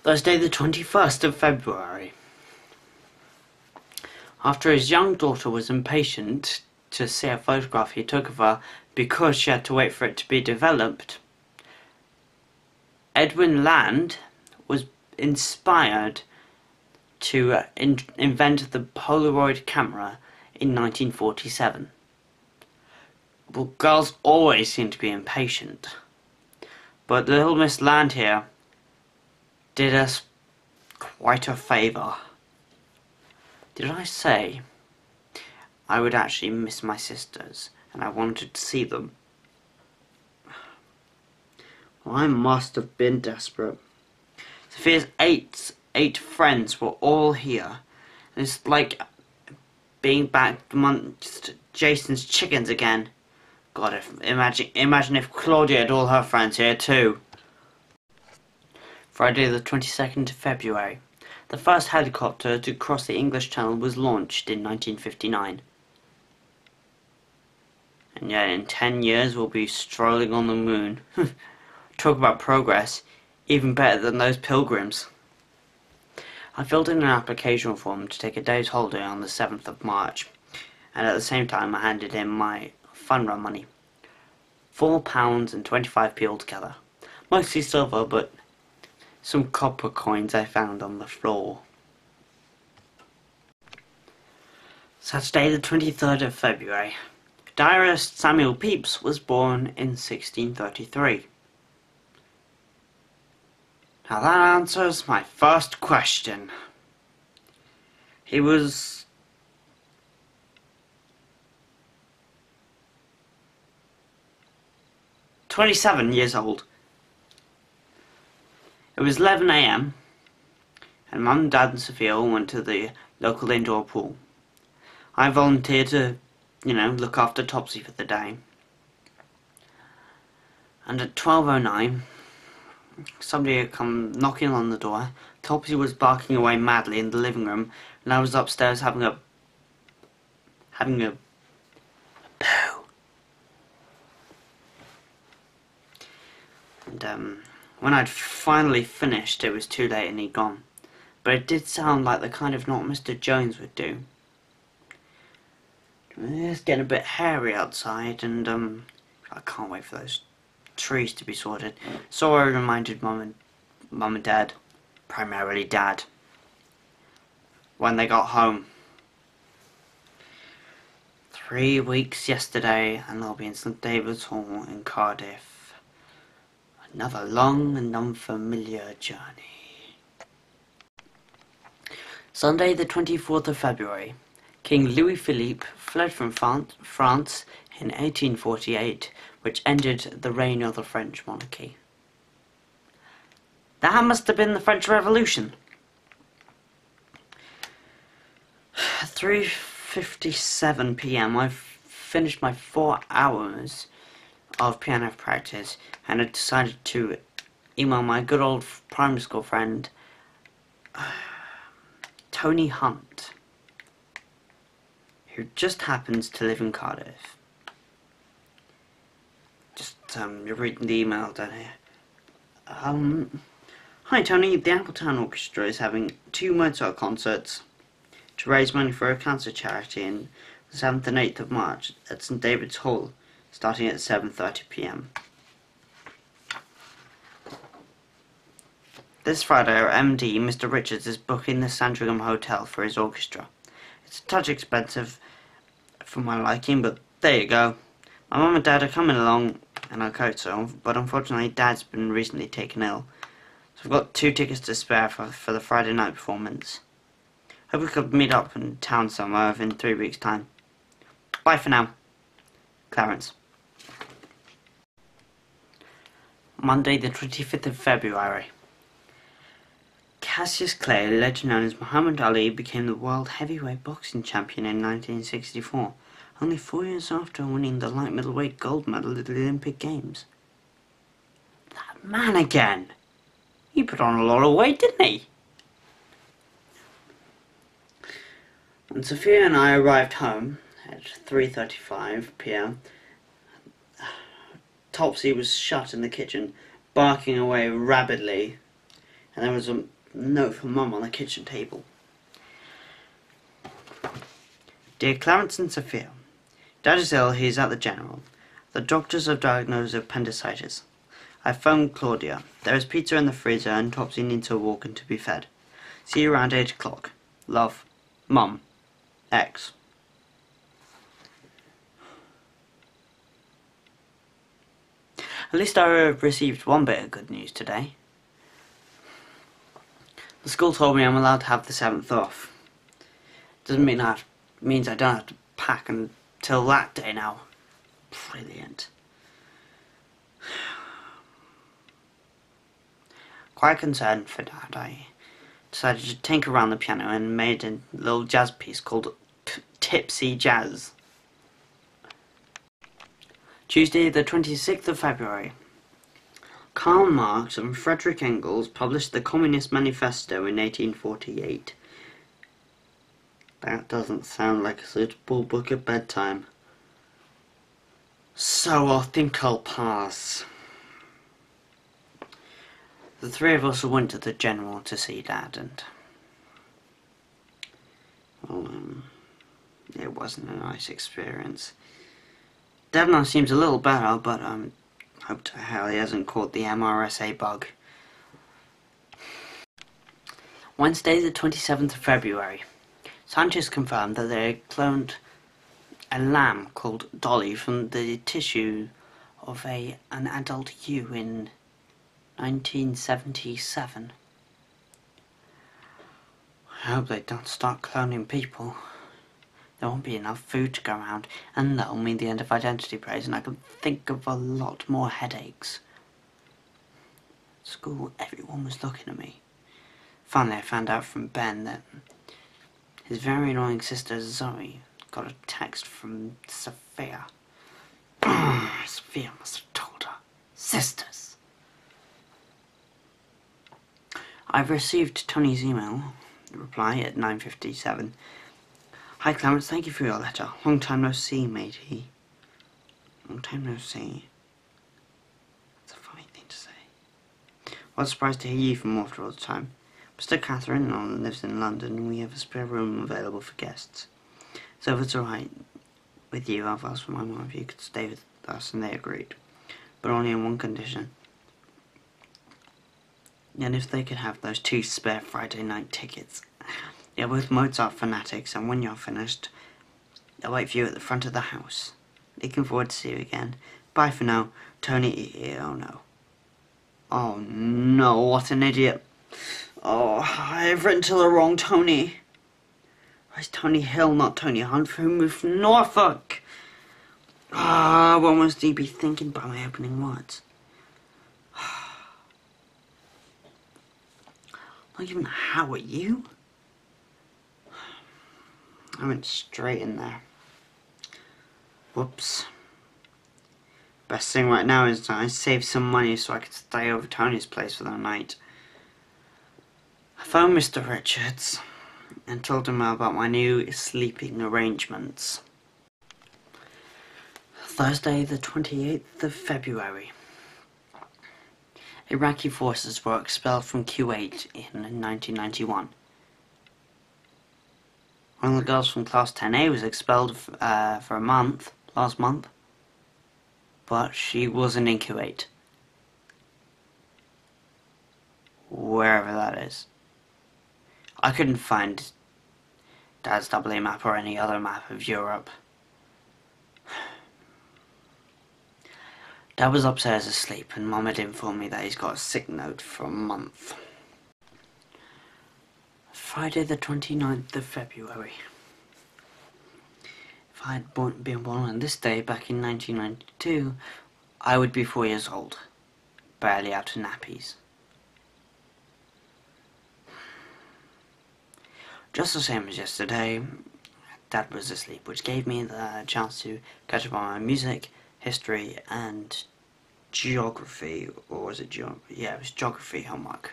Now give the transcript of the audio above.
Thursday the 21st of February. After his young daughter was impatient to see a photograph he took of her because she had to wait for it to be developed, Edwin Land was inspired to invent the Polaroid camera in 1947. Well, girls always seem to be impatient, but little Miss Land here did us quite a favour. Did I say I would actually miss my sisters and I wanted to see them? Well, I must have been desperate. Sophia's eight friends were all here. It's like being back amongst Jason's chickens again. God, imagine if Claudia had all her friends here too. Friday the 22nd of February. The first helicopter to cross the English Channel was launched in 1959. And yet in 10 years we'll be strolling on the moon. Talk about progress, even better than those pilgrims. I filled in an application form to take a day's holiday on the 7th of March, and at the same time I handed in my fun run money. £4 and 25p altogether. Mostly silver, but some copper coins I found on the floor. Saturday the 23rd of February. Diarist Samuel Pepys was born in 1633. Now that answers my first question. He was "27 years old. It was 11 AM, and Mum, Dad and Sophia all went to the local indoor pool. I volunteered to, look after Topsy for the day. And at 12:09, somebody had come knocking on the door. Topsy was barking away madly in the living room, and I was upstairs having a poo. And when I'd finally finished, it was too late and he'd gone. But it did sound like the kind of knock Mr. Jones would do. It's getting a bit hairy outside, and I can't wait for those trees to be sorted. So I reminded Mum and Dad, primarily Dad, when they got home. 3 weeks yesterday, and they'll be in St. David's Hall in Cardiff. Another long and unfamiliar journey. Sunday the 24th of February. King Louis Philippe fled from France in 1848, which ended the reign of the French monarchy. That must have been the French Revolution. 3:57 PM. I've finished my 4 hours of piano practice, and I decided to email my good old primary school friend, Tony Hunt, who just happens to live in Cardiff. Just, you're reading the email down here. Hi Tony, the Appletown Orchestra is having 2 Mozart concerts to raise money for a cancer charity on the 7th and 8th of March at St. David's Hall, starting at 7:30 PM. This Friday, our MD, Mr. Richards, is booking the Sandringham Hotel for his orchestra. It's a touch expensive for my liking, but there you go. My mum and Dad are coming along, and I hope so, but unfortunately Dad's been recently taken ill. So I've got 2 tickets to spare for the Friday night performance. Hope we could meet up in town somewhere in 3 weeks' time. Bye for now. Clarence. Monday the 25th of February. Cassius Clay, later known as Muhammad Ali, became the world heavyweight boxing champion in 1964, only 4 years after winning the light middleweight gold medal at the Olympic Games. That man again! He put on a lot of weight, didn't he? When Sophia and I arrived home at 3:35 PM, Topsy was shut in the kitchen, barking away rabidly, and there was note from Mum on the kitchen table. Dear Clarence and Sophia, Dad is ill, he is at the General. The doctors have diagnosed appendicitis. I phoned Claudia. There is pizza in the freezer and Topsy needs a walk and to be fed. See you around 8 o'clock. Love, Mum. X. At least I received one bit of good news today. The school told me I'm allowed to have the 7th off. Doesn't mean means I don't have to pack until that day now. Brilliant. Quite concerned for Dad, I decided to tinker around the piano and made a little jazz piece called Tipsy Jazz. Tuesday the 26th of February. Karl Marx and Friedrich Engels published the Communist Manifesto in 1848. That doesn't sound like a suitable book at bedtime. So I think I'll pass. The three of us went to the General to see Dad, and well, it wasn't a nice experience. Dad now seems a little better, but hope to hell he hasn't caught the MRSA bug. Wednesday the 27th of February. Scientists confirmed that they had cloned a lamb called Dolly from the tissue of an adult ewe in 1977. I hope they don't start cloning people. There won't be enough food to go around, and that'll mean the end of identity praise, and I can think of a lot more headaches. At school, everyone was looking at me. Finally, I found out from Ben that his very annoying sister Zoe got a text from Sophia. Sophia must have told her. Sisters. I've received Tony's email reply at 9:57. Hi Clarence, thank you for your letter. Long time no see, matey. Long time no see. That's a funny thing to say. Well, surprised to hear you from after all the time. Mr. Catherine lives in London and we have a spare room available for guests. So if it's alright with you, I've asked for my mum if you could stay with us, and they agreed. But only on one condition. And if they could have those 2 spare Friday night tickets. They're both Mozart fanatics, and when you're finished, they'll wait for you at the front of the house. Looking forward to see you again. Bye for now. Tony, oh no. Oh no, what an idiot. Oh, I've written to the wrong Tony. It's Tony Hill, not Tony Hunt, who moved from Norfolk. Ah, what must he be thinking by my opening words? Not even how are you? I went straight in there. Whoops. Best thing right now is that I saved some money so I could stay over Tony's place for the night. I phoned Mr. Richards and told him about my new sleeping arrangements. Thursday the 28th of February. Iraqi forces were expelled from Kuwait in 1991. One of the girls from Class 10A was expelled for a month, last month, but she wasn't in Kuwait. Wherever that is. I couldn't find Dad's AA map or any other map of Europe. Dad was upstairs asleep and Mum had informed me that he's got a sick note for a month. Friday the 29th of February. If I had been born on this day back in 1992, I would be 4 years old, barely out of nappies. Just the same as yesterday, Dad was asleep, which gave me the chance to catch up on my music, history, and geography, or was it geography? Yeah, it was geography homework.